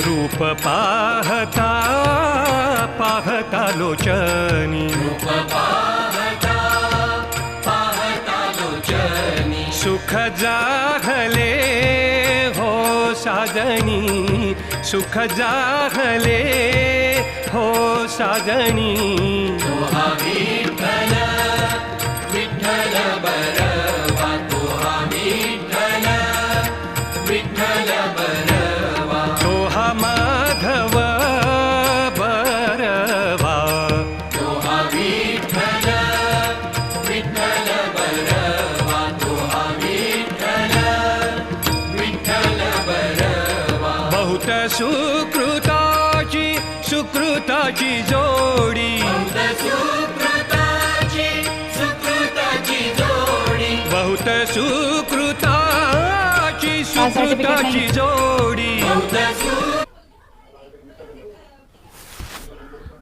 रूप पाहता पाहता लोचनी सुख जाहले हो साजनी सुख जाहले हो साजनी विठ्ठल बरवा तोहा विठ्ठल विठ्ठल बरवा तोहा माधव बरवा तोहा विठ्ठल विठ्ठल बरवा तोहा विठ्ठल विठ्ठल बरवा बहुत सुकृताची सुकृताची जोडी बहुत सुकृताची सुकृताची जोडी